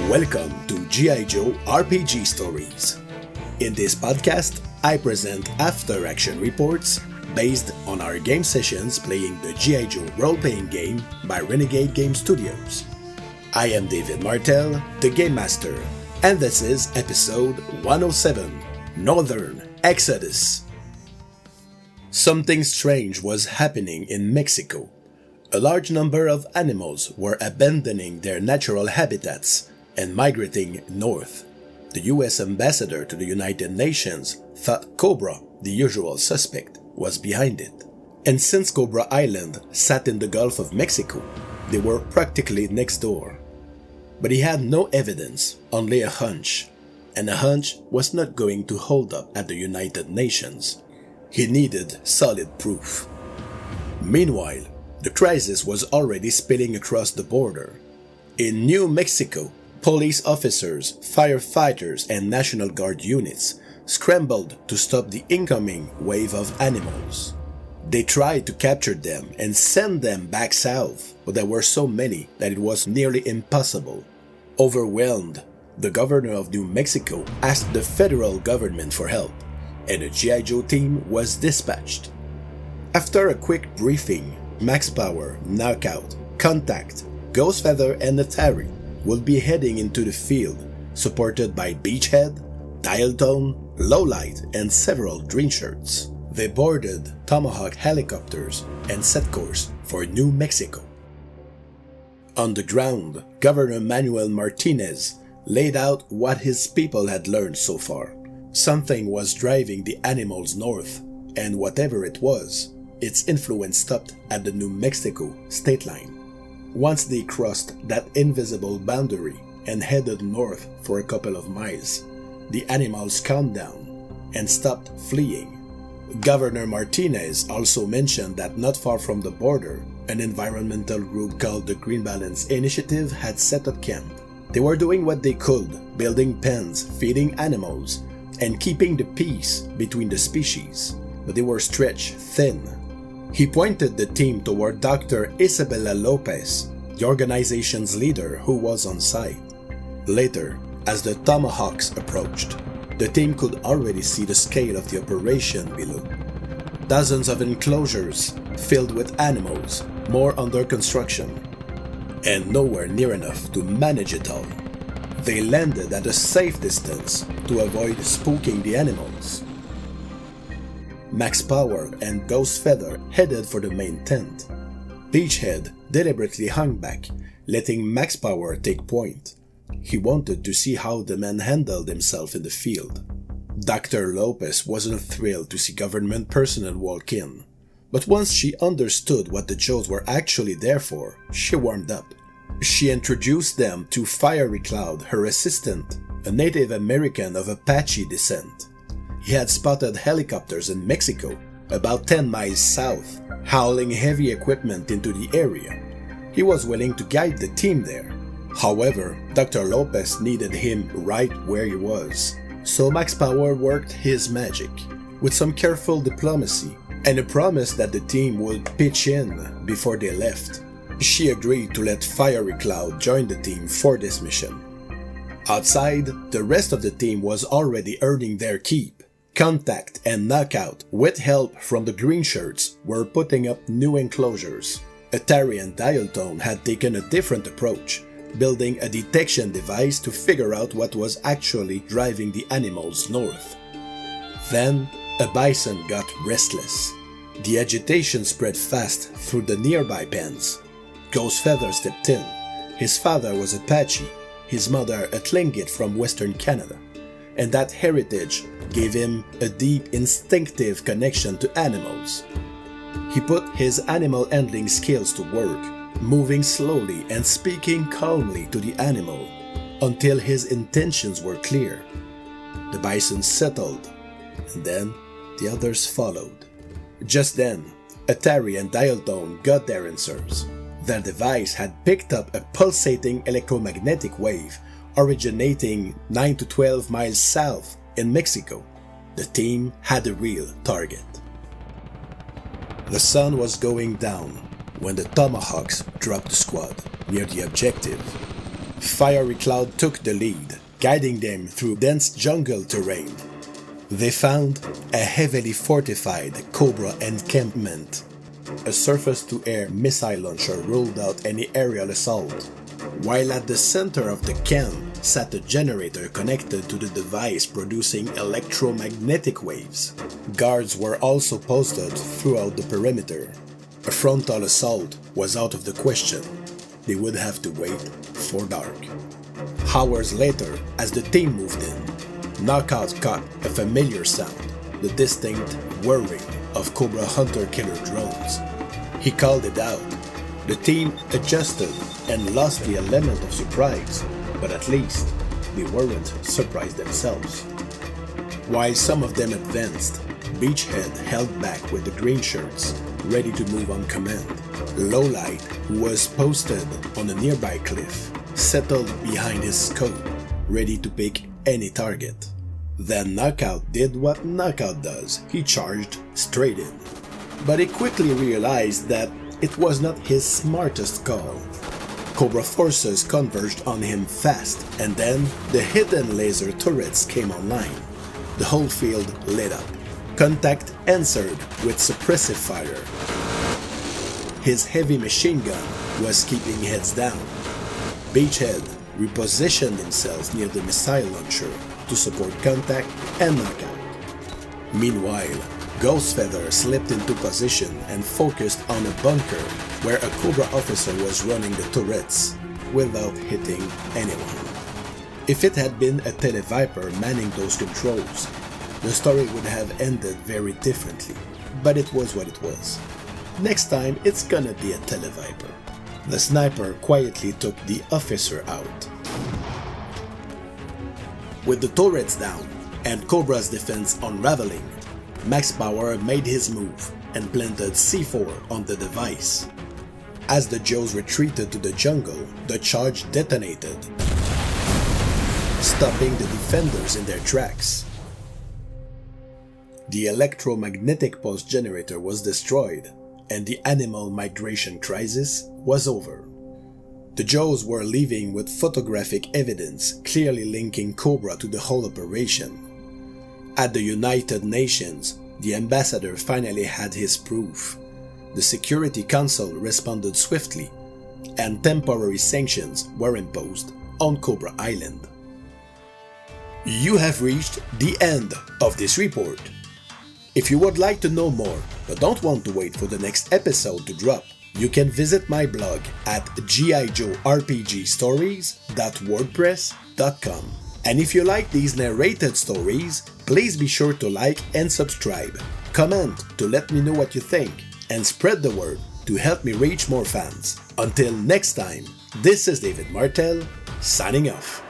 Welcome to G.I. Joe RPG Stories. In this podcast, I present after-action reports based on our game sessions playing the G.I. Joe role-playing game by Renegade Game Studios. I am David Martel, the Game Master, and this is episode 107, Northern Exodus. Something strange was happening in Mexico. A large number of animals were abandoning their natural habitats and migrating north. The US ambassador to the United Nations thought Cobra, the usual suspect, was behind it. And since Cobra Island sat in the Gulf of Mexico, they were practically next door. But he had no evidence, only a hunch. And a hunch was not going to hold up at the United Nations. He needed solid proof. Meanwhile, the crisis was already spilling across the border. In New Mexico, police officers, firefighters, and National Guard units scrambled to stop the incoming wave of animals. They tried to capture them and send them back south, but there were so many that it was nearly impossible. Overwhelmed, the governor of New Mexico asked the federal government for help, and a G.I. Joe team was dispatched. After a quick briefing, Max Power, Knockout, Contact, Ghostfeather, and Atari will be heading into the field, supported by Beachhead, Dial Tone, Lowlight, and several green shirts. They boarded Tomahawk helicopters and set course for New Mexico. On the ground, Governor Manuel Martinez laid out what his people had learned so far. Something was driving the animals north, and whatever it was, its influence stopped at the New Mexico state line. Once they crossed that invisible boundary and headed north for a couple of miles, the animals calmed down and stopped fleeing. Governor Martinez also mentioned that not far from the border, an environmental group called the Green Balance Initiative had set up camp. They were doing what they could, building pens, feeding animals, and keeping the peace between the species, but they were stretched thin. He pointed the team toward Dr. Isabella Lopez, the organization's leader who was on site. Later, as the Tomahawks approached, the team could already see the scale of the operation below. Dozens of enclosures filled with animals, more under construction, and nowhere near enough to manage it all. They landed at a safe distance to avoid spooking the animals. Max Power and Ghostfeather headed for the main tent. Beachhead deliberately hung back, letting Max Power take point. He wanted to see how the man handled himself in the field. Dr. Lopez wasn't thrilled to see government personnel walk in, but once she understood what the Joes were actually there for, she warmed up. She introduced them to Fiery Cloud, her assistant, a Native American of Apache descent. He had spotted helicopters in Mexico, about 10 miles south, hauling heavy equipment into the area. He was willing to guide the team there. However, Dr. Lopez needed him right where he was, so Max Power worked his magic, with some careful diplomacy and a promise that the team would pitch in before they left. She agreed to let Fiery Cloud join the team for this mission. Outside, the rest of the team was already earning their keep. Contact and Knockout, with help from the green shirts, were putting up new enclosures. Atari and Dial Tone had taken a different approach, building a detection device to figure out what was actually driving the animals north. Then, a bison got restless. The agitation spread fast through the nearby pens. Ghostfeather stepped in. His father was Apache, his mother a Tlingit from Western Canada, and that heritage gave him a deep instinctive connection to animals. He put his animal handling skills to work, moving slowly and speaking calmly to the animal until his intentions were clear. The bison settled, and then the others followed. Just then, Atari and Dial Tone got their answers. Their device had picked up a pulsating electromagnetic wave originating 9 to 12 miles south in Mexico. The team had a real target. The sun was going down when the Tomahawks dropped the squad near the objective. Fiery Cloud took the lead, guiding them through dense jungle terrain. They found a heavily fortified Cobra encampment. A surface-to-air missile launcher ruled out any aerial assault, while at the center of the camp sat a generator connected to the device producing electromagnetic waves. Guards were also posted throughout the perimeter. A frontal assault was out of the question. They would have to wait for dark. Hours later, as the team moved in, Knockout caught a familiar sound, the distinct whirring of Cobra Hunter-killer drones. He called it out. The team adjusted and lost the element of surprise, but at least they weren't surprised themselves. While some of them advanced, Beachhead held back with the green shirts, ready to move on command. Lowlight, who was posted on a nearby cliff, settled behind his scope, ready to pick any target. Then Knockout did what Knockout does. He charged straight in. But he quickly realized that it was not his smartest call. Cobra forces converged on him fast, and then the hidden laser turrets came online. The whole field lit up. Contact answered with suppressive fire. His heavy machine gun was keeping heads down. Beachhead repositioned himself near the missile launcher to support Contact and Knockout. Meanwhile, Ghostfeather slipped into position and focused on a bunker where a Cobra officer was running the turrets without hitting anyone. If it had been a Televiper manning those controls, the story would have ended very differently, but it was what it was. Next time, it's gonna be a Televiper. The sniper quietly took the officer out. With the turrets down and Cobra's defense unraveling, Max Power made his move and planted C4 on the device. As the Joes retreated to the jungle, the charge detonated, stopping the defenders in their tracks. The electromagnetic pulse generator was destroyed, and the animal migration crisis was over. The Joes were leaving with photographic evidence clearly linking Cobra to the whole operation. At the United Nations, the ambassador finally had his proof. The Security Council responded swiftly, and temporary sanctions were imposed on Cobra Island. You have reached the end of this report. If you would like to know more, but don't want to wait for the next episode to drop, you can visit my blog at gijoRPGstories.wordpress.com. And if you like these narrated stories, please be sure to like and subscribe. Comment to let me know what you think, and spread the word to help me reach more fans. Until next time, this is David Martel, signing off.